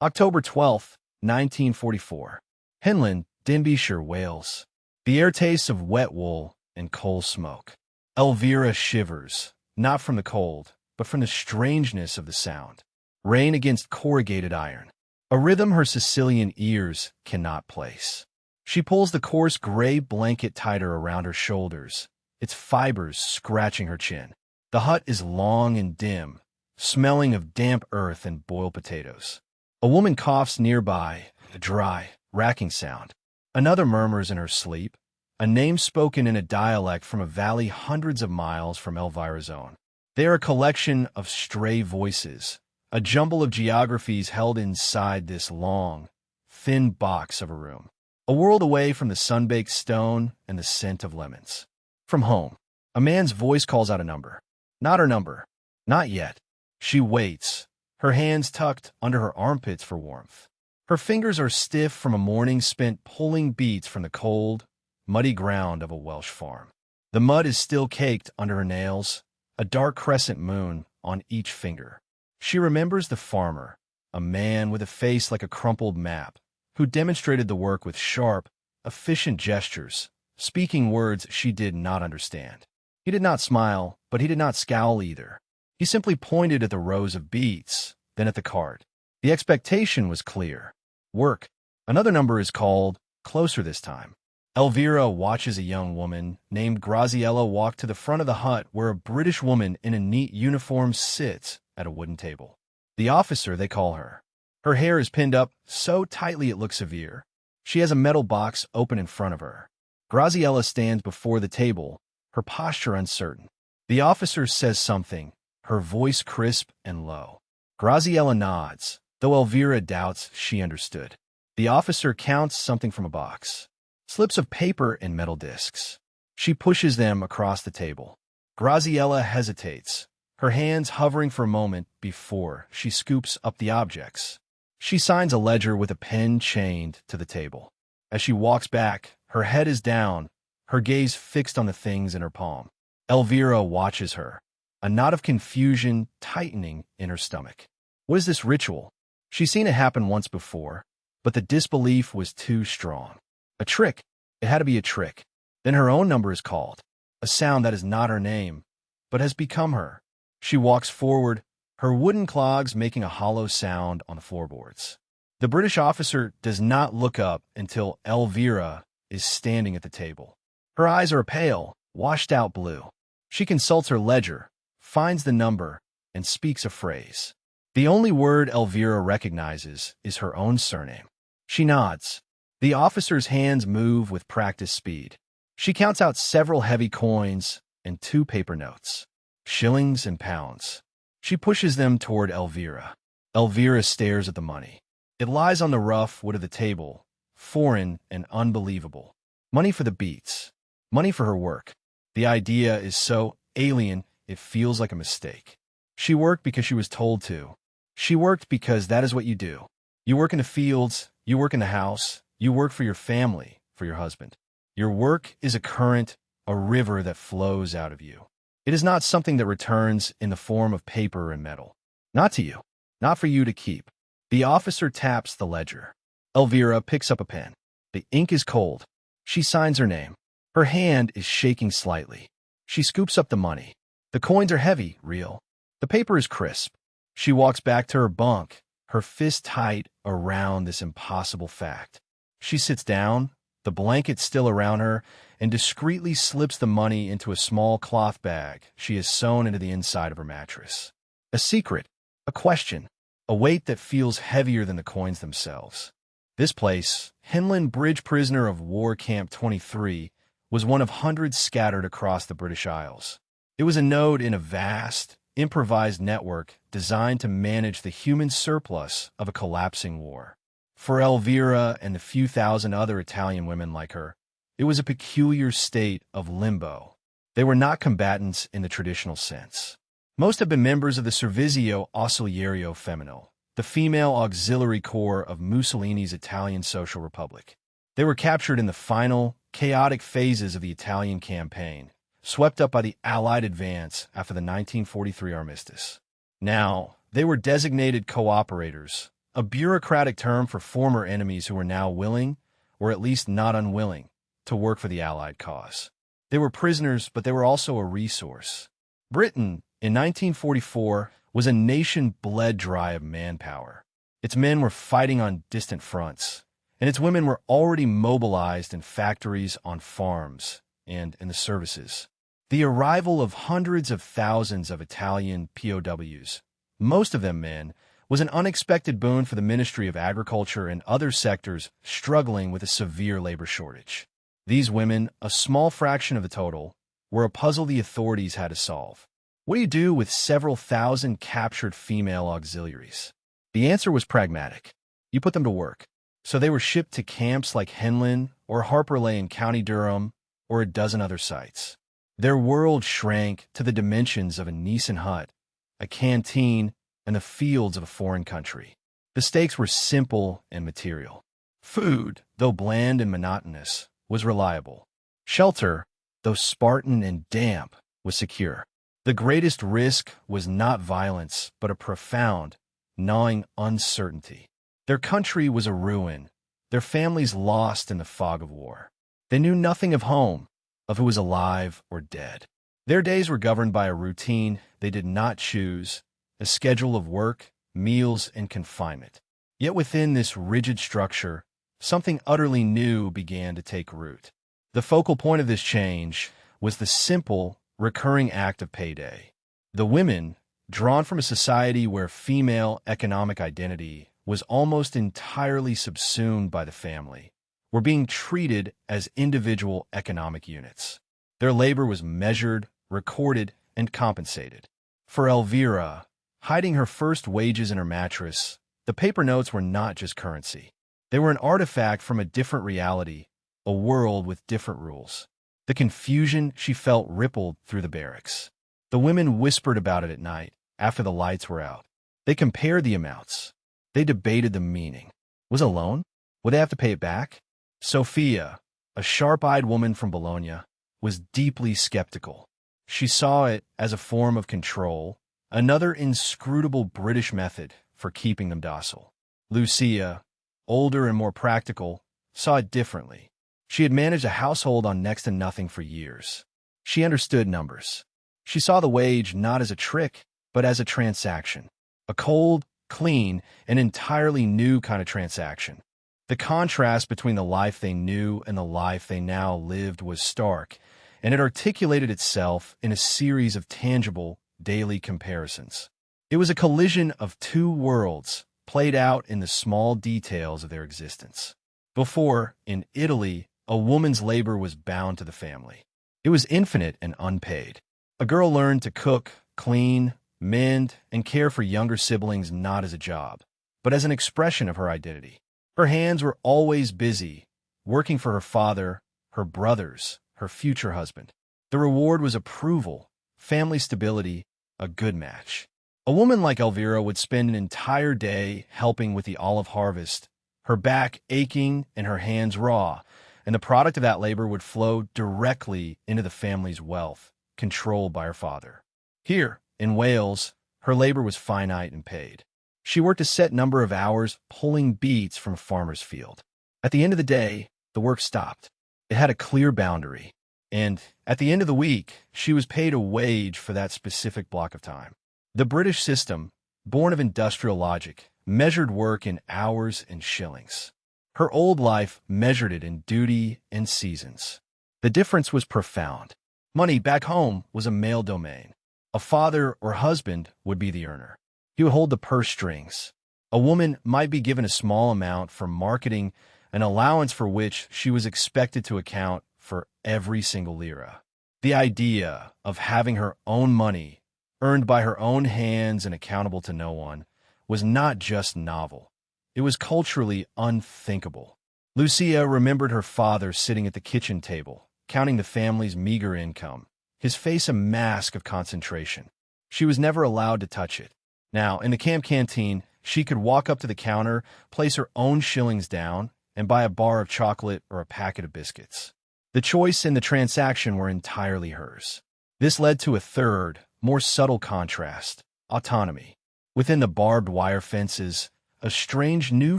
October 12th, 1944. Hinland, Denbighshire, Wales. The air tastes of wet wool and coal smoke. Elvira shivers, not from the cold, but from the strangeness of the sound. Rain against corrugated iron. A rhythm her Sicilian ears cannot place. She pulls the coarse gray blanket tighter around her shoulders, its fibers scratching her chin. The hut is long and dim, smelling of damp earth and boiled potatoes. A woman coughs nearby, a dry, racking sound. Another murmurs in her sleep, a name spoken in a dialect from a valley hundreds of miles from Elvira's own. They are a collection of stray voices, a jumble of geographies held inside this long, thin box of a room. A world away from the sun-baked stone and the scent of lemons. From home, a man's voice calls out a number. Not her number. Not yet. She waits, her hands tucked under her armpits for warmth. Her fingers are stiff from a morning spent pulling beets from the cold, muddy ground of a Welsh farm. The mud is still caked under her nails, a dark crescent moon on each finger. She remembers the farmer, a man with a face like a crumpled map, who demonstrated the work with sharp, efficient gestures, speaking words she did not understand. He did not smile, but he did not scowl either. He simply pointed at the rows of beets, then at the cart. The expectation was clear. Work. Another number is called, closer this time. Elvira watches a young woman named Graziella walk to the front of the hut where a British woman in a neat uniform sits at a wooden table. The officer, they call her. Her hair is pinned up so tightly it looks severe. She has a metal box open in front of her. Graziella stands before the table, her posture uncertain. The officer says something, her voice crisp and low. Graziella nods, though Elvira doubts she understood. The officer counts something from a box. Slips of paper and metal discs. She pushes them across the table. Graziella hesitates, her hands hovering for a moment before she scoops up the objects. She signs a ledger with a pen chained to the table. As she walks back, her head is down, her gaze fixed on the things in her palm. Elvira watches her, a knot of confusion tightening in her stomach. What is this ritual? She's seen it happen once before, but the disbelief was too strong. A trick. It had to be a trick. Then her own number is called, a sound that is not her name, but has become her. She walks forward, her wooden clogs making a hollow sound on the floorboards. The British officer does not look up until Elvira is standing at the table. Her eyes are pale, washed-out blue. She consults her ledger, finds the number, and speaks a phrase. The only word Elvira recognizes is her own surname. She nods. The officer's hands move with practiced speed. She counts out several heavy coins and 2 paper notes, shillings and pounds. She pushes them toward Elvira. Elvira stares at the money. It lies on the rough wood of the table, foreign and unbelievable. Money for the beets. Money for her work. The idea is so alien, it feels like a mistake. She worked because she was told to. She worked because that is what you do. You work in the fields, you work in the house, you work for your family, for your husband. Your work is a current, a river that flows out of you. It is not something that returns in the form of paper and metal. Not to you. Not for you to keep. The officer taps the ledger. Elvira picks up a pen. The ink is cold. She signs her name. Her hand is shaking slightly. She scoops up the money. The coins are heavy, real. The paper is crisp. She walks back to her bunk, her fist tight around this impossible fact. She sits down, the blanket still around her, and discreetly slips the money into a small cloth bag she has sewn into the inside of her mattress. A secret, a question, a weight that feels heavier than the coins themselves. This place, Hinland Bridge Prisoner of War Camp 23, was one of hundreds scattered across the British Isles. It was a node in a vast, improvised network designed to manage the human surplus of a collapsing war. For Elvira and the few thousand other Italian women like her, it was a peculiar state of limbo. They were not combatants in the traditional sense. Most have been members of the Servizio Ausiliario Femminile, the female auxiliary corps of Mussolini's Italian Social Republic. They were captured in the final, chaotic phases of the Italian campaign, swept up by the Allied advance after the 1943 armistice. Now, they were designated cooperators, a bureaucratic term for former enemies who were now willing, or at least not unwilling, to work for the Allied cause. They were prisoners, but they were also a resource. Britain, in 1944, was a nation bled dry of manpower. Its men were fighting on distant fronts, and its women were already mobilized in factories, on farms, and in the services. The arrival of hundreds of thousands of Italian POWs, most of them men, was an unexpected boon for the Ministry of Agriculture and other sectors struggling with a severe labor shortage. These women, a small fraction of the total, were a puzzle the authorities had to solve. What do you do with several thousand captured female auxiliaries? The answer was pragmatic. You put them to work. So they were shipped to camps like Henlin or Harperley in County Durham or a dozen other sites. Their world shrank to the dimensions of a Nissen hut, a canteen, and the fields of a foreign country. The stakes were simple and material. Food, though bland and monotonous, was reliable. Shelter, though Spartan and damp, was secure. The greatest risk was not violence, but a profound, gnawing uncertainty. Their country was a ruin, their families lost in the fog of war. They knew nothing of home, of who was alive or dead. Their days were governed by a routine they did not choose, a schedule of work, meals, and confinement. Yet within this rigid structure, something utterly new began to take root. The focal point of this change was the simple, recurring act of payday. The women, drawn from a society where female economic identity was almost entirely subsumed by the family, were being treated as individual economic units. Their labor was measured, recorded, and compensated. For Elvira, hiding her first wages in her mattress, the paper notes were not just currency. They were an artifact from a different reality, a world with different rules. The confusion she felt rippled through the barracks. The women whispered about it at night, after the lights were out. They compared the amounts. They debated the meaning. Was it a loan? Would they have to pay it back? Sophia, a sharp-eyed woman from Bologna, was deeply skeptical. She saw it as a form of control, another inscrutable British method for keeping them docile. Lucia, older and more practical, saw it differently. She had managed a household on next to nothing for years. She understood numbers. She saw the wage not as a trick, but as a transaction. A cold, clean, and entirely new kind of transaction. The contrast between the life they knew and the life they now lived was stark, and it articulated itself in a series of tangible, daily comparisons. It was a collision of two worlds, played out in the small details of their existence. Before, in Italy, a woman's labor was bound to the family. It was infinite and unpaid. A girl learned to cook, clean, mend, and care for younger siblings not as a job, but as an expression of her identity. Her hands were always busy, working for her father, her brothers, her future husband. The reward was approval, family stability, a good match. A woman like Elvira would spend an entire day helping with the olive harvest, her back aching and her hands raw, and the product of that labor would flow directly into the family's wealth, controlled by her father. Here, in Wales, her labor was finite and paid. She worked a set number of hours pulling beets from a farmer's field. At the end of the day, the work stopped. It had a clear boundary. And at the end of the week, she was paid a wage for that specific block of time. The British system, born of industrial logic, measured work in hours and shillings. Her old life measured it in duty and seasons. The difference was profound. Money back home was a male domain. A father or husband would be the earner. He would hold the purse strings. A woman might be given a small amount for marketing, an allowance for which she was expected to account for every single lira. The idea of having her own money, earned by her own hands and accountable to no one, was not just novel. It was culturally unthinkable. Lucia remembered her father sitting at the kitchen table, counting the family's meager income, his face a mask of concentration. She was never allowed to touch it. Now, in the camp canteen, she could walk up to the counter, place her own shillings down, and buy a bar of chocolate or a packet of biscuits. The choice and the transaction were entirely hers. This led to a third, more subtle contrast: autonomy. Within the barbed wire fences, a strange new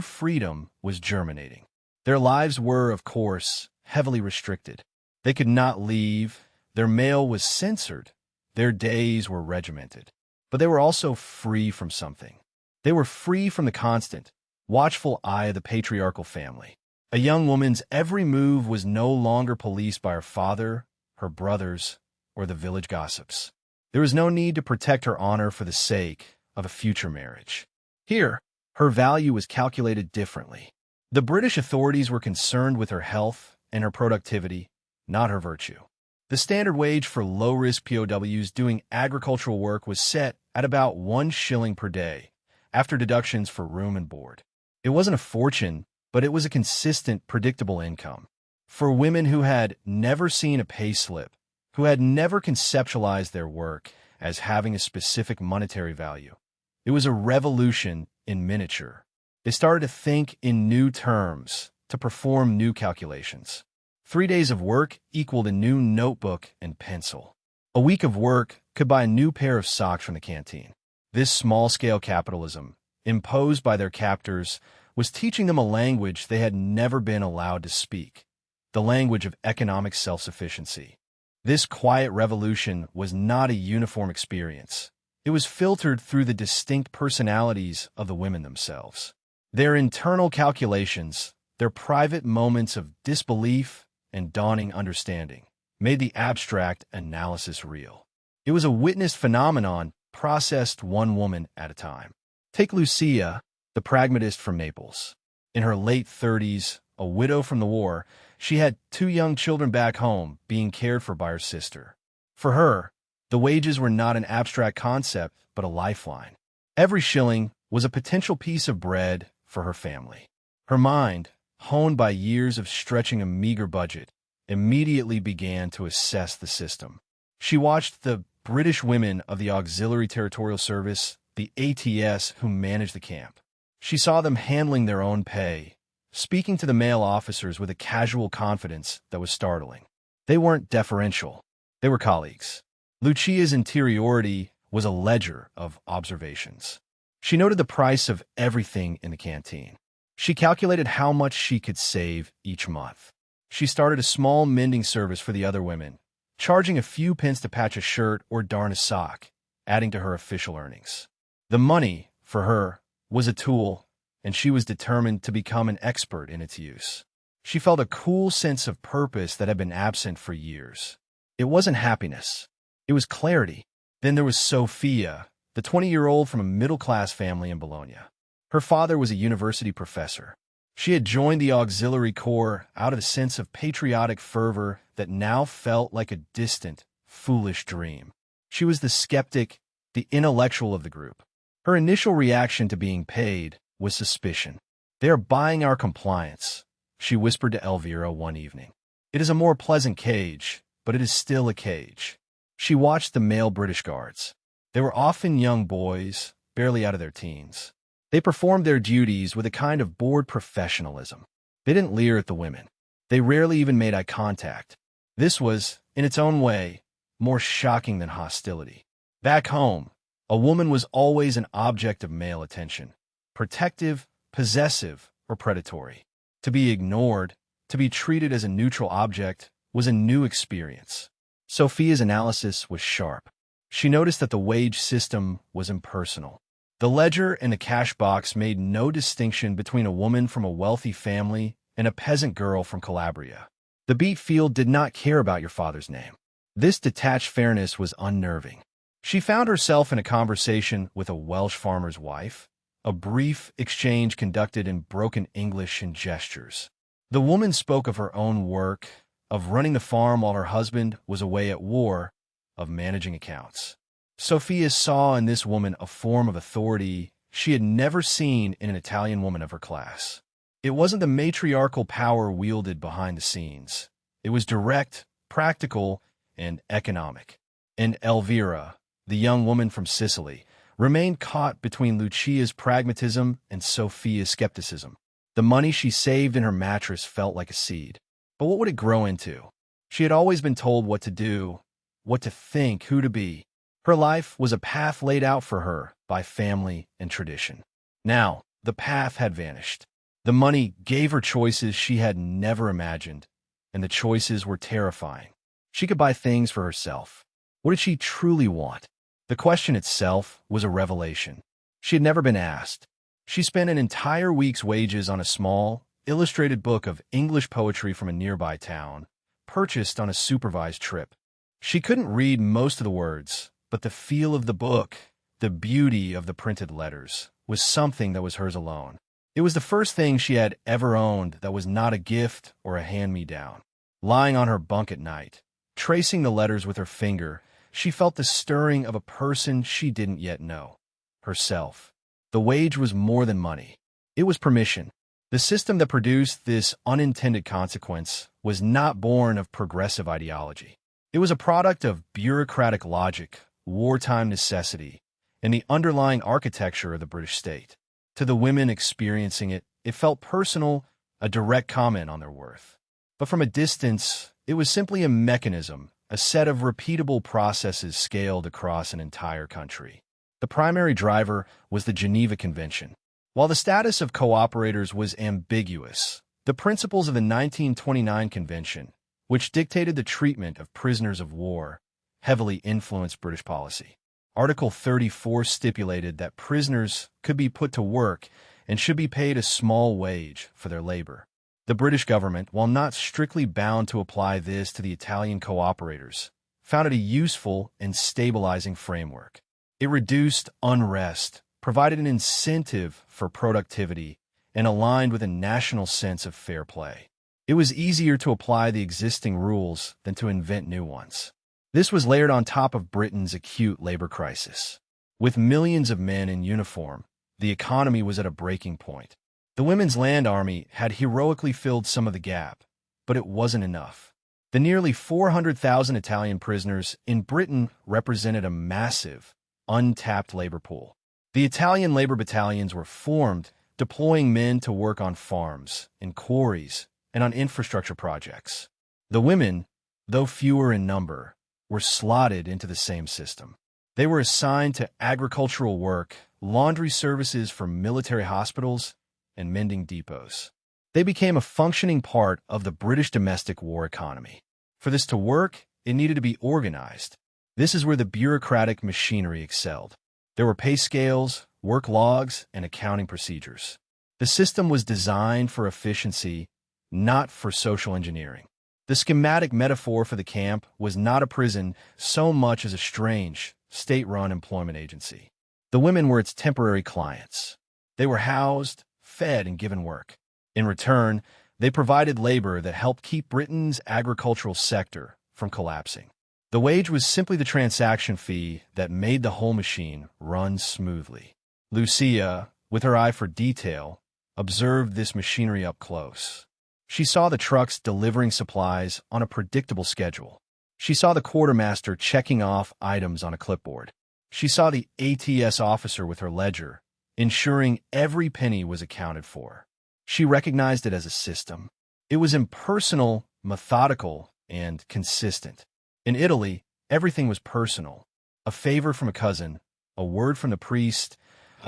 freedom was germinating. Their lives were, of course, heavily restricted. They could not leave, their mail was censored, their days were regimented. But they were also free from something. They were free from the constant, watchful eye of the patriarchal family. A young woman's every move was no longer policed by her father, her brothers, or the village gossips. There was no need to protect her honor for the sake of a future marriage. Here, her value was calculated differently. The British authorities were concerned with her health and her productivity, not her virtue. The standard wage for low-risk POWs doing agricultural work was set at about 1 shilling per day, after deductions for room and board. It wasn't a fortune, but it was a consistent, predictable income. For women who had never seen a pay slip, who had never conceptualized their work as having a specific monetary value, it was a revolution in miniature. They started to think in new terms, to perform new calculations. 3 days of work equaled a new notebook and pencil. A week of work could buy a new pair of socks from the canteen. This small-scale capitalism, imposed by their captors, was teaching them a language they had never been allowed to speak, the language of economic self-sufficiency. This quiet revolution was not a uniform experience. It was filtered through the distinct personalities of the women themselves. Their internal calculations, their private moments of disbelief and dawning understanding, made the abstract analysis real. It was a witnessed phenomenon processed one woman at a time. Take Lucia, the pragmatist from Naples. In her late 30s, a widow from the war, she had 2 young children back home being cared for by her sister. For her, the wages were not an abstract concept, but a lifeline. Every shilling was a potential piece of bread for her family. Her mind, honed by years of stretching a meager budget, immediately began to assess the system. She watched the British women of the Auxiliary Territorial Service, the ATS, who managed the camp. She saw them handling their own pay, speaking to the male officers with a casual confidence that was startling. They weren't deferential. They were colleagues. Lucia's interiority was a ledger of observations. She noted the price of everything in the canteen. She calculated how much she could save each month. She started a small mending service for the other women, charging a few pence to patch a shirt or darn a sock, adding to her official earnings. The money, for her, was a tool, and she was determined to become an expert in its use. She felt a cool sense of purpose that had been absent for years. It wasn't happiness. It was clarity. Then there was Sophia, the 20-year-old from a middle-class family in Bologna. Her father was a university professor. She had joined the Auxiliary Corps out of a sense of patriotic fervor that now felt like a distant, foolish dream. She was the skeptic, the intellectual of the group. Her initial reaction to being paid was suspicion. "They are buying our compliance," she whispered to Elvira one evening. "It is a more pleasant cage, but it is still a cage." She watched the male British guards. They were often young boys, barely out of their teens. They performed their duties with a kind of bored professionalism. They didn't leer at the women. They rarely even made eye contact. This was, in its own way, more shocking than hostility. Back home, a woman was always an object of male attention, protective, possessive, or predatory. To be ignored, to be treated as a neutral object, was a new experience. Sophia's analysis was sharp. She noticed that the wage system was impersonal. The ledger and the cash box made no distinction between a woman from a wealthy family and a peasant girl from Calabria. The beet field did not care about your father's name. This detached fairness was unnerving. She found herself in a conversation with a Welsh farmer's wife, a brief exchange conducted in broken English and gestures. The woman spoke of her own work, of running the farm while her husband was away at war, of managing accounts. Sophia saw in this woman a form of authority she had never seen in an Italian woman of her class. It wasn't the matriarchal power wielded behind the scenes. It was direct, practical, and economic. And Elvira, the young woman from Sicily, remained caught between Lucia's pragmatism and Sophia's skepticism. The money she saved in her mattress felt like a seed. But what would it grow into? She had always been told what to do, what to think, who to be. Her life was a path laid out for her by family and tradition. Now, The path had vanished. The money gave her choices she had never imagined, and the choices were terrifying. She could buy things for herself. What did she truly want? The question itself was a revelation. She had never been asked. She spent an entire week's wages on a small, illustrated book of English poetry from a nearby town, purchased on a supervised trip. She couldn't read most of the words, but the feel of the book, the beauty of the printed letters, was something that was hers alone. It was the first thing she had ever owned that was not a gift or a hand-me-down. Lying on her bunk at night, tracing the letters with her finger, she felt the stirring of a person she didn't yet know. Herself. The wage was more than money. It was permission. The system that produced this unintended consequence was not born of progressive ideology. It was a product of bureaucratic logic, wartime necessity, and the underlying architecture of the British state. To the women experiencing it, it felt personal, a direct comment on their worth. But from a distance, it was simply a mechanism, a set of repeatable processes scaled across an entire country. The primary driver was the Geneva Convention. While the status of cooperators was ambiguous, the principles of the 1929 Convention, which dictated the treatment of prisoners of war, heavily influenced British policy. Article 34 stipulated that prisoners could be put to work and should be paid a small wage for their labor. The British government, while not strictly bound to apply this to the Italian cooperators, found it a useful and stabilizing framework. It reduced unrest, provided an incentive for productivity, and aligned with a national sense of fair play. It was easier to apply the existing rules than to invent new ones. This was layered on top of Britain's acute labor crisis. With millions of men in uniform, the economy was at a breaking point. The Women's Land Army had heroically filled some of the gap, but it wasn't enough. The nearly 400,000 Italian prisoners in Britain represented a massive, untapped labor pool. The Italian labor battalions were formed, deploying men to work on farms, in quarries, and on infrastructure projects. The women, though fewer in number, were slotted into the same system. They were assigned to agricultural work, laundry services for military hospitals, and mending depots. They became a functioning part of the British domestic war economy. For this to work, it needed to be organized. This is where the bureaucratic machinery excelled. There were pay scales, work logs, and accounting procedures. The system was designed for efficiency, not for social engineering. The schematic metaphor for the camp was not a prison so much as a strange, state-run employment agency. The women were its temporary clients. They were housed, fed, and given work. In return, they provided labor that helped keep Britain's agricultural sector from collapsing. The wage was simply the transaction fee that made the whole machine run smoothly. Lucia, with her eye for detail, observed this machinery up close. She saw the trucks delivering supplies on a predictable schedule. She saw the quartermaster checking off items on a clipboard. She saw the ATS officer with her ledger, ensuring every penny was accounted for. She recognized it as a system. It was impersonal, methodical, and consistent. In Italy, everything was personal. A favor from a cousin, a word from the priest,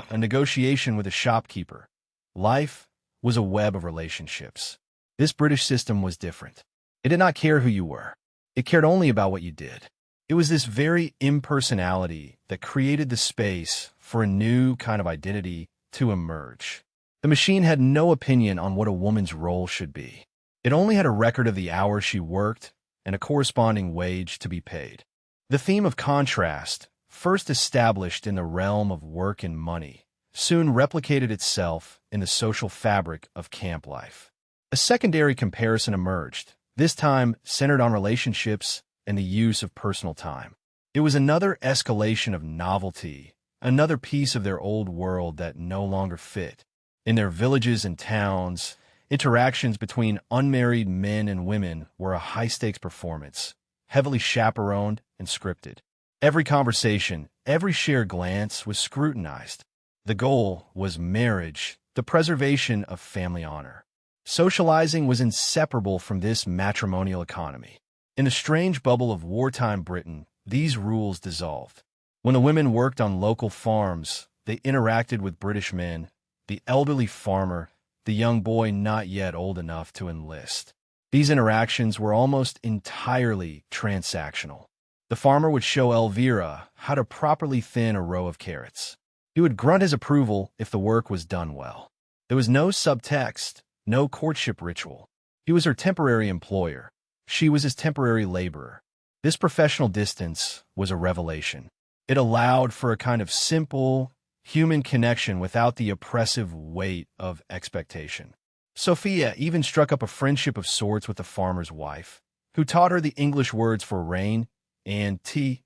a negotiation with a shopkeeper. Life was a web of relationships. This British system was different. It did not care who you were. It cared only about what you did. It was this very impersonality that created the space for a new kind of identity to emerge. The machine had no opinion on what a woman's role should be. It only had a record of the hours she worked and a corresponding wage to be paid. The theme of contrast, first established in the realm of work and money, soon replicated itself in the social fabric of camp life. A secondary comparison emerged, this time centered on relationships and the use of personal time. It was another escalation of novelty, another piece of their old world that no longer fit. In their villages and towns, interactions between unmarried men and women were a high-stakes performance, heavily chaperoned and scripted. Every conversation, every shared glance was scrutinized. The goal was marriage, the preservation of family honor. Socializing was inseparable from this matrimonial economy. In the strange bubble of wartime Britain, these rules dissolved. When the women worked on local farms, they interacted with British men, the elderly farmer, the young boy not yet old enough to enlist. These interactions were almost entirely transactional. The farmer would show Elvira how to properly thin a row of carrots. He would grunt his approval if the work was done well. There was no subtext, no courtship ritual. He was her temporary employer. She was his temporary laborer. This professional distance was a revelation. It allowed for a kind of simple, human connection without the oppressive weight of expectation. Sophia even struck up a friendship of sorts with the farmer's wife, who taught her the English words for rain and tea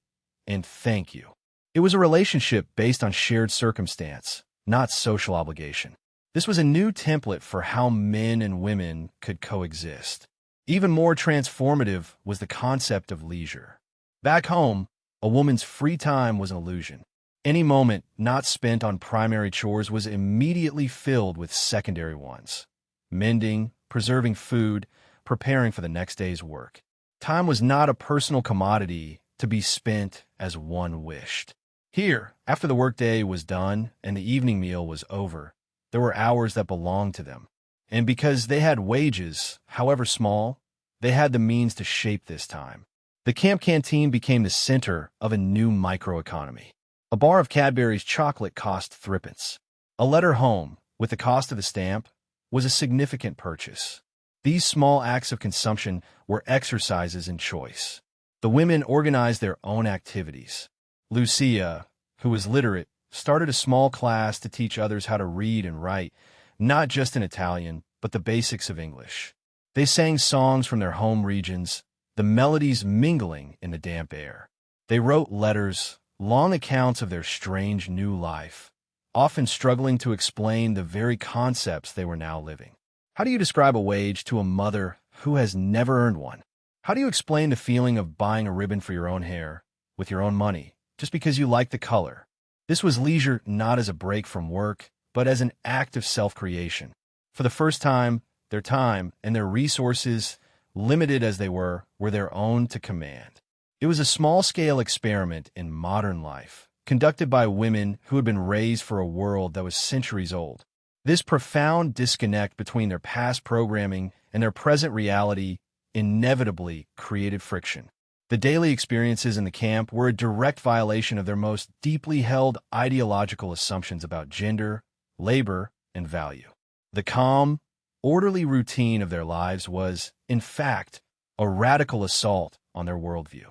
and thank you. It was a relationship based on shared circumstance, not social obligation. This was a new template for how men and women could coexist. Even more transformative was the concept of leisure. Back home, a woman's free time was an illusion. Any moment not spent on primary chores was immediately filled with secondary ones. Mending, preserving food, preparing for the next day's work. Time was not a personal commodity to be spent as one wished. Here, after the workday was done and the evening meal was over, there were hours that belonged to them. And because they had wages, however small, they had the means to shape this time. The camp canteen became the center of a new microeconomy. A bar of Cadbury's chocolate cost threepence. A letter home, with the cost of the stamp, was a significant purchase. These small acts of consumption were exercises in choice. The women organized their own activities. Lucia, who was literate, started a small class to teach others how to read and write, not just in Italian, but the basics of English. They sang songs from their home regions, the melodies mingling in the damp air. They wrote letters, long accounts of their strange new life, often struggling to explain the very concepts they were now living. How do you describe a wage to a mother who has never earned one? How do you explain the feeling of buying a ribbon for your own hair, with your own money, just because you like the color? This was leisure not as a break from work, but as an act of self-creation. For the first time, their time and their resources, limited as they were their own to command. It was a small-scale experiment in modern life, conducted by women who had been raised for a world that was centuries old. This profound disconnect between their past programming and their present reality inevitably created friction. The daily experiences in the camp were a direct violation of their most deeply held ideological assumptions about gender, labor, and value. The calm, orderly routine of their lives was, in fact, a radical assault on their worldview.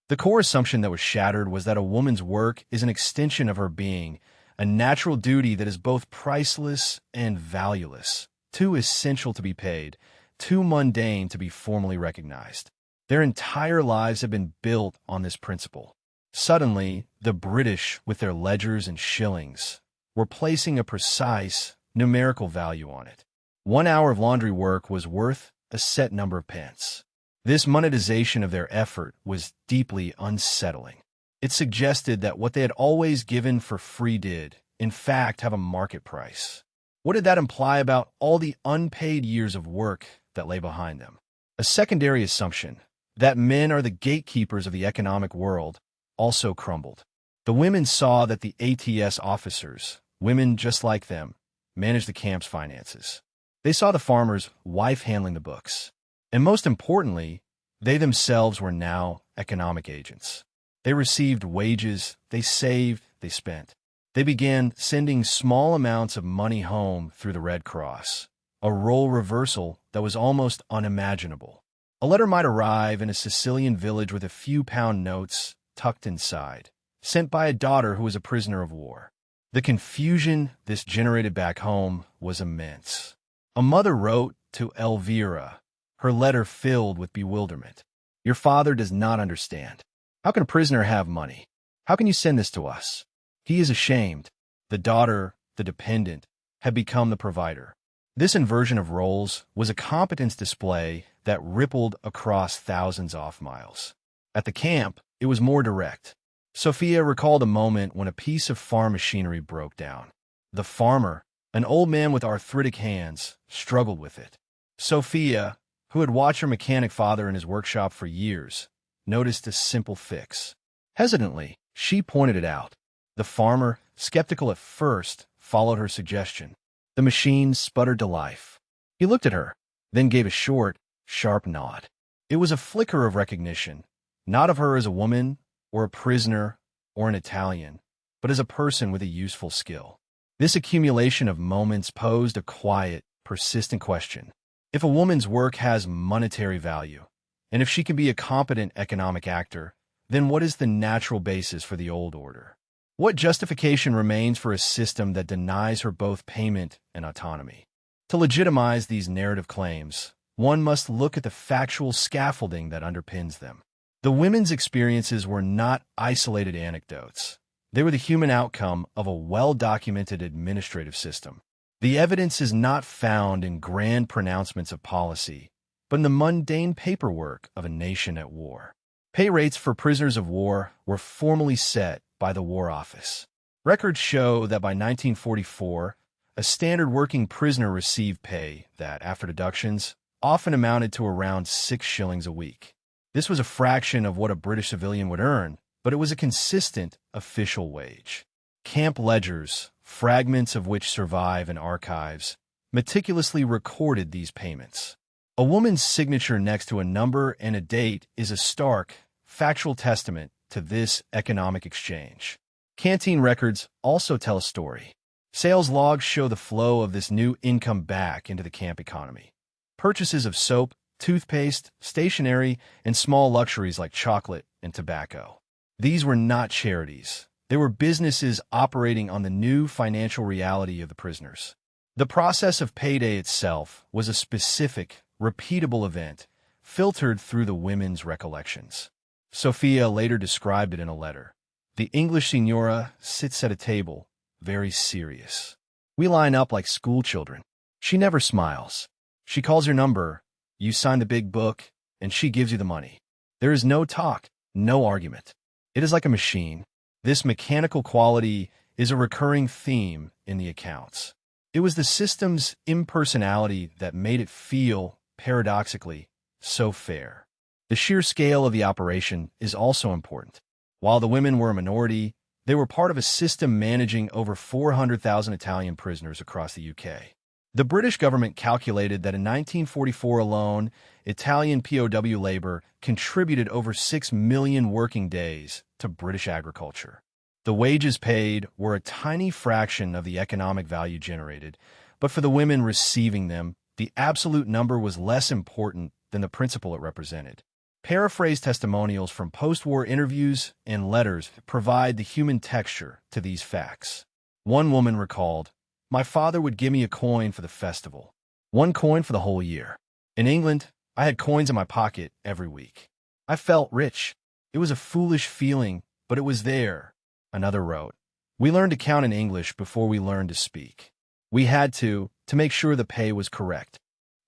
The core assumption that was shattered was that a woman's work is an extension of her being, a natural duty that is both priceless and valueless, too essential to be paid, too mundane to be formally recognized. Their entire lives have been built on this principle. Suddenly, the British, with their ledgers and shillings, were placing a precise numerical value on it. 1 hour of laundry work was worth a set number of pence. This monetization of their effort was deeply unsettling. It suggested that what they had always given for free did, in fact, have a market price. What did that imply about all the unpaid years of work that lay behind them? A secondary assumption, that men are the gatekeepers of the economic world, also crumbled. The women saw that the ATS officers, women just like them, managed the camp's finances. They saw the farmer's wife handling the books. And most importantly, they themselves were now economic agents. They received wages, they saved, they spent. They began sending small amounts of money home through the Red Cross, a role reversal that was almost unimaginable. A letter might arrive in a Sicilian village with a few pound notes tucked inside, sent by a daughter who was a prisoner of war. The confusion this generated back home was immense. A mother wrote to Elvira, her letter filled with bewilderment. Your father does not understand. How can a prisoner have money? How can you send this to us? He is ashamed. The daughter, the dependent, had become the provider. This inversion of roles was a competence display that rippled across thousands of miles. At the camp, it was more direct. Sophia recalled a moment when a piece of farm machinery broke down. The farmer, an old man with arthritic hands, struggled with it. Sophia, who had watched her mechanic father in his workshop for years, noticed a simple fix. Hesitantly, she pointed it out. The farmer, skeptical at first, followed her suggestion. The machine sputtered to life. He looked at her, then gave a short, sharp nod. It was a flicker of recognition, not of her as a woman, or a prisoner, or an Italian, but as a person with a useful skill. This accumulation of moments posed a quiet, persistent question. If a woman's work has monetary value, and if she can be a competent economic actor, then what is the natural basis for the old order? What justification remains for a system that denies her both payment and autonomy? To legitimize these narrative claims, one must look at the factual scaffolding that underpins them. The women's experiences were not isolated anecdotes. They were the human outcome of a well-documented administrative system. The evidence is not found in grand pronouncements of policy, but in the mundane paperwork of a nation at war. Pay rates for prisoners of war were formally set by the War Office. Records show that by 1944, a standard working prisoner received pay that, after deductions, often amounted to around 6 shillings a week. This was a fraction of what a British civilian would earn, but it was a consistent official wage. Camp ledgers, fragments of which survive in archives, meticulously recorded these payments. A woman's signature next to a number and a date is a stark, factual testament to this economic exchange. Canteen records also tell a story. Sales logs show the flow of this new income back into the camp economy. Purchases of soap, toothpaste, stationery, and small luxuries like chocolate and tobacco. These were not charities. They were businesses operating on the new financial reality of the prisoners. The process of payday itself was a specific, repeatable event, filtered through the women's recollections. Sophia later described it in a letter. The English signora sits at a table, very serious. We line up like schoolchildren. She never smiles. She calls your number, you sign the big book, and she gives you the money. There is no talk, no argument. It is like a machine. This mechanical quality is a recurring theme in the accounts. It was the system's impersonality that made it feel, paradoxically, so fair. The sheer scale of the operation is also important. While the women were a minority, they were part of a system managing over 400,000 Italian prisoners across the UK. The British government calculated that in 1944 alone, Italian POW labor contributed over 6 million working days to British agriculture. The wages paid were a tiny fraction of the economic value generated, but for the women receiving them, the absolute number was less important than the principle it represented. Paraphrased testimonials from post-war interviews and letters provide the human texture to these facts. One woman recalled, "My father would give me a coin for the festival, 1 coin for the whole year. In England, I had coins in my pocket every week. I felt rich. It was a foolish feeling, but it was there." Another wrote, "We learned to count in English before we learned to speak. We had to make sure the pay was correct."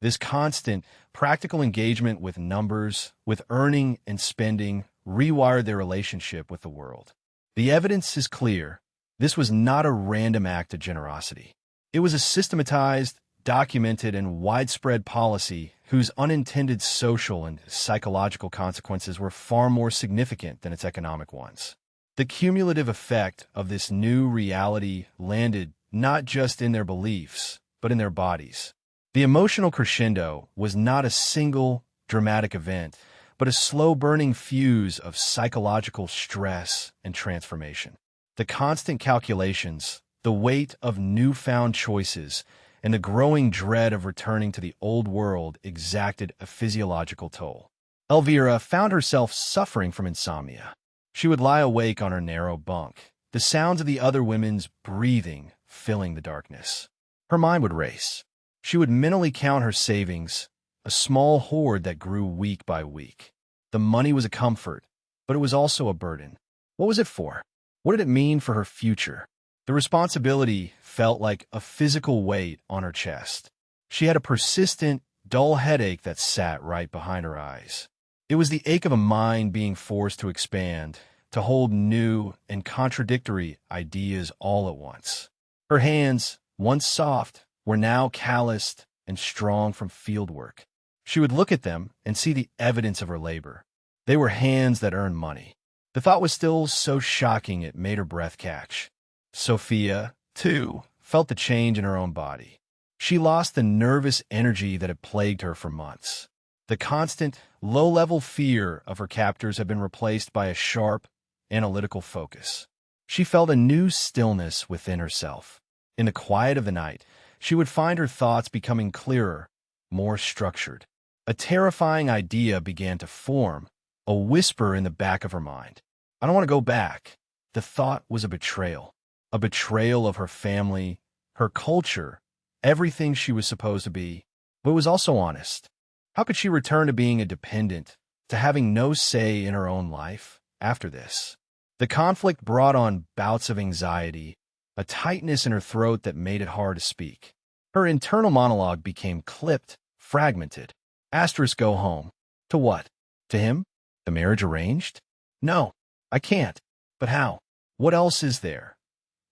This constant, practical engagement with numbers, with earning and spending, rewired their relationship with the world. The evidence is clear. This was not a random act of generosity. It was a systematized, documented, and widespread policy whose unintended social and psychological consequences were far more significant than its economic ones. The cumulative effect of this new reality landed not just in their beliefs, but in their bodies. The emotional crescendo was not a single, dramatic event, but a slow-burning fuse of psychological stress and transformation. The constant calculations, the weight of newfound choices, and the growing dread of returning to the old world exacted a physiological toll. Elvira found herself suffering from insomnia. She would lie awake on her narrow bunk, the sounds of the other women's breathing filling the darkness. Her mind would race. She would mentally count her savings, a small hoard that grew week by week. The money was a comfort, but it was also a burden. What was it for? What did it mean for her future? The responsibility felt like a physical weight on her chest. She had a persistent, dull headache that sat right behind her eyes. It was the ache of a mind being forced to expand, to hold new and contradictory ideas all at once. Her hands, once soft, were now calloused and strong from field work. She would look at them and see the evidence of her labor. They were hands that earned money. The thought was still so shocking it made her breath catch. Sophia, too, felt the change in her own body. She lost the nervous energy that had plagued her for months. The constant, low-level fear of her captors had been replaced by a sharp, analytical focus. She felt a new stillness within herself. In the quiet of the night, she would find her thoughts becoming clearer, more structured. A terrifying idea began to form, a whisper in the back of her mind. I don't want to go back. The thought was a betrayal of her family, her culture, everything she was supposed to be, but it was also honest. How could she return to being a dependent, to having no say in her own life after this? The conflict brought on bouts of anxiety, a tightness in her throat that made it hard to speak. Her internal monologue became clipped, fragmented. Asterisk go home. To what? To him? The marriage arranged? No, I can't. But how? What else is there?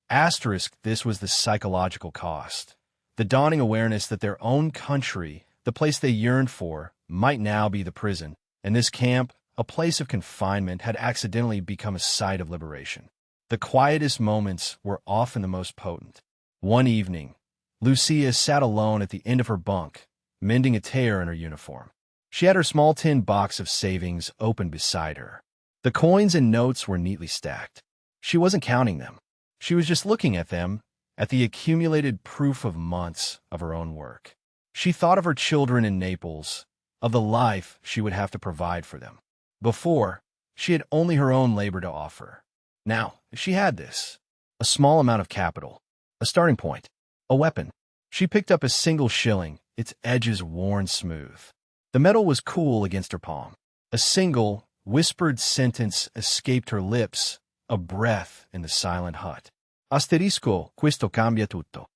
Asterisk, this was the psychological cost. The dawning awareness that their own country, the place they yearned for, might now be the prison, and this camp, a place of confinement, had accidentally become a site of liberation. The quietest moments were often the most potent. One evening, Lucia sat alone at the end of her bunk, mending a tear in her uniform. She had her small tin box of savings open beside her. The coins and notes were neatly stacked. She wasn't counting them. She was just looking at them, at the accumulated proof of months of her own work. She thought of her children in Naples, of the life she would have to provide for them. Before, she had only her own labor to offer. Now, she had this. A small amount of capital. A starting point. A weapon. She picked up a single shilling, its edges worn smooth. The metal was cool against her palm. A single, whispered sentence escaped her lips, a breath in the silent hut. Asterisco, questo cambia tutto.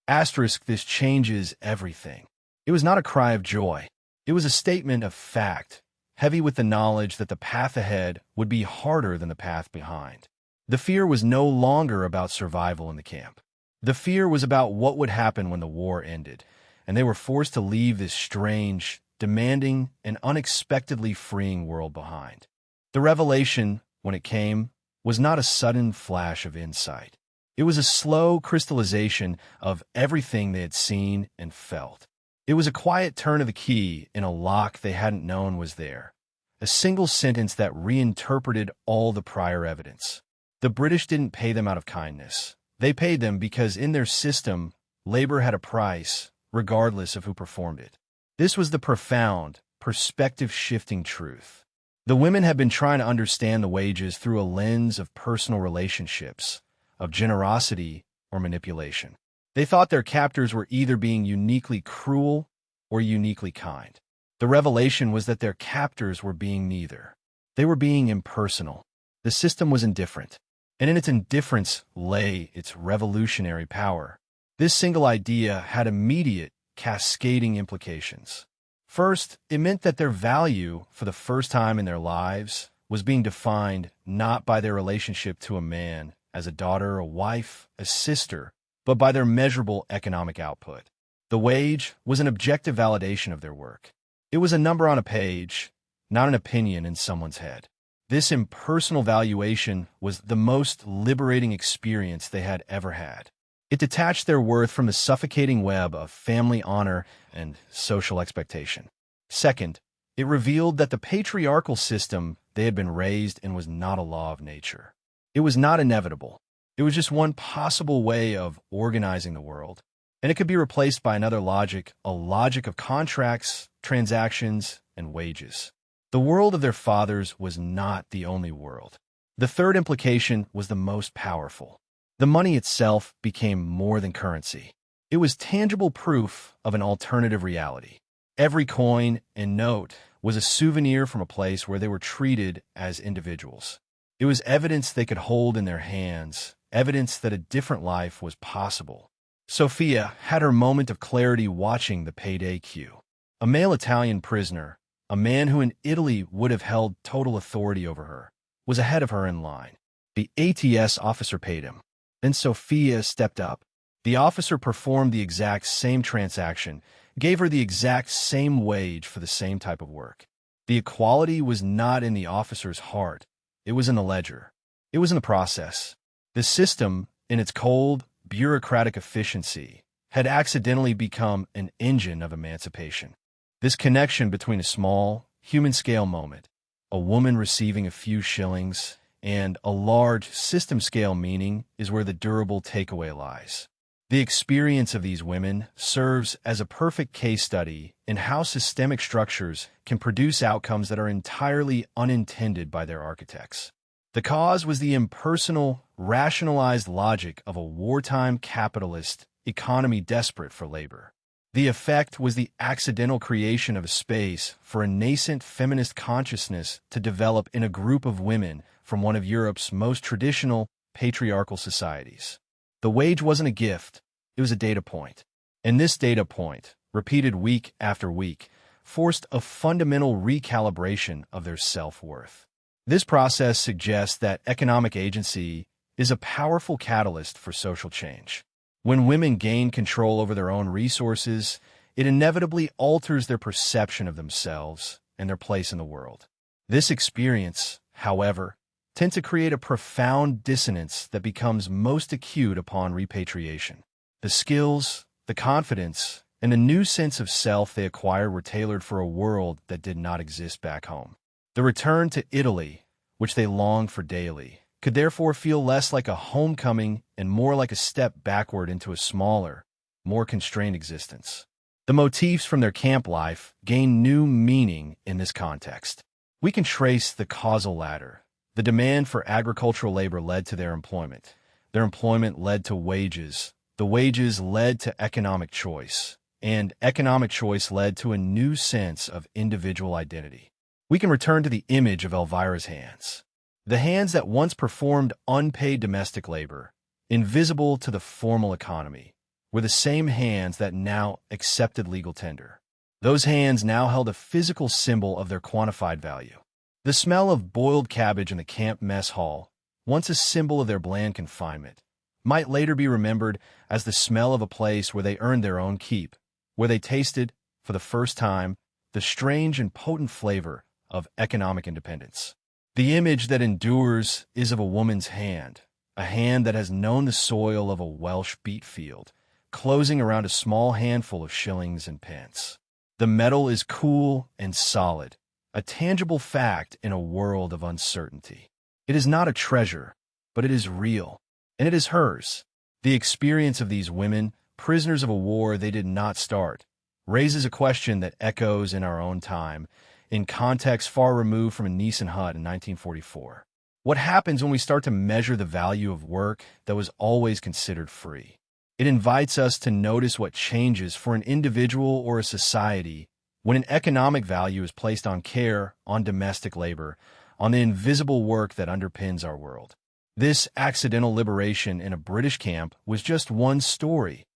Asterisk, this changes everything. It was not a cry of joy. It was a statement of fact, heavy with the knowledge that the path ahead would be harder than the path behind. The fear was no longer about survival in the camp. The fear was about what would happen when the war ended, and they were forced to leave this strange, demanding, and unexpectedly freeing world behind. The revelation, when it came, was not a sudden flash of insight. It was a slow crystallization of everything they had seen and felt. It was a quiet turn of the key in a lock they hadn't known was there. A single sentence that reinterpreted all the prior evidence. The British didn't pay them out of kindness. They paid them because in their system, labor had a price, regardless of who performed it. This was the profound, perspective-shifting truth. The women had been trying to understand the wages through a lens of personal relationships, of generosity or manipulation. They thought their captors were either being uniquely cruel or uniquely kind. The revelation was that their captors were being neither. They were being impersonal. The system was indifferent, and in its indifference lay its revolutionary power. This single idea had immediate, cascading implications. First, it meant that their value, for the first time in their lives, was being defined not by their relationship to a man, as a daughter, a wife, a sister, but by their measurable economic output. The wage was an objective validation of their work. It was a number on a page, not an opinion in someone's head. This impersonal valuation was the most liberating experience they had ever had. It detached their worth from the suffocating web of family honor and social expectation. Second, it revealed that the patriarchal system they had been raised in was not a law of nature. It was not inevitable. It was just one possible way of organizing the world, and it could be replaced by another logic, a logic of contracts, transactions, and wages. The world of their fathers was not the only world. The third implication was the most powerful. The money itself became more than currency. It was tangible proof of an alternative reality. Every coin and note was a souvenir from a place where they were treated as individuals. It was evidence they could hold in their hands, evidence that a different life was possible. Sophia had her moment of clarity watching the payday queue. A male Italian prisoner, a man who in Italy would have held total authority over her, was ahead of her in line. The ATS officer paid him. Then Sophia stepped up. The officer performed the exact same transaction, gave her the exact same wage for the same type of work. The equality was not in the officer's heart. It was in the ledger. It was in the process. The system, in its cold, bureaucratic efficiency, had accidentally become an engine of emancipation. This connection between a small, human-scale moment, a woman receiving a few shillings, and a large, system-scale meaning is where the durable takeaway lies. The experience of these women serves as a perfect case study in how systemic structures can produce outcomes that are entirely unintended by their architects. The cause was the impersonal, rationalized logic of a wartime capitalist economy desperate for labor. The effect was the accidental creation of a space for a nascent feminist consciousness to develop in a group of women from one of Europe's most traditional patriarchal societies. The wage wasn't a gift, it was a data point. And this data point, repeated week after week, forced a fundamental recalibration of their self-worth. This process suggests that economic agency is a powerful catalyst for social change. When women gain control over their own resources, it inevitably alters their perception of themselves and their place in the world. This experience, however, tends to create a profound dissonance that becomes most acute upon repatriation. The skills, the confidence, and the new sense of self they acquired were tailored for a world that did not exist back home. The return to Italy, which they longed for daily, could therefore feel less like a homecoming and more like a step backward into a smaller, more constrained existence. The motifs from their camp life gain new meaning in this context. We can trace the causal ladder. The demand for agricultural labor led to their employment. Their employment led to wages. The wages led to economic choice. And economic choice led to a new sense of individual identity. We can return to the image of Elvira's hands. The hands that once performed unpaid domestic labor, invisible to the formal economy, were the same hands that now accepted legal tender. Those hands now held a physical symbol of their quantified value. The smell of boiled cabbage in the camp mess hall, once a symbol of their bland confinement, might later be remembered as the smell of a place where they earned their own keep, where they tasted, for the first time, the strange and potent flavor of economic independence. The image that endures is of a woman's hand, a hand that has known the soil of a Welsh beet field, closing around a small handful of shillings and pence. The metal is cool and solid, a tangible fact in a world of uncertainty. It is not a treasure, but it is real, and it is hers. The experience of these women, prisoners of a war they did not start, raises a question that echoes in our own time, in context far removed from a Nissen hut in 1944. What happens when we start to measure the value of work that was always considered free? It invites us to notice what changes for an individual or a society when an economic value is placed on care, on domestic labor, on the invisible work that underpins our world. This accidental liberation in a British camp was just one story,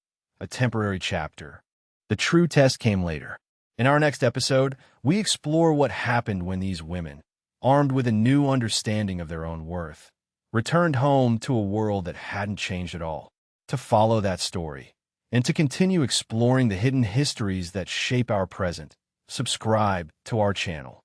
a temporary chapter. The true test came later. In our next episode, we explore what happened when these women, armed with a new understanding of their own worth, returned home to a world that hadn't changed at all. To follow that story, and to continue exploring the hidden histories that shape our present, subscribe to our channel.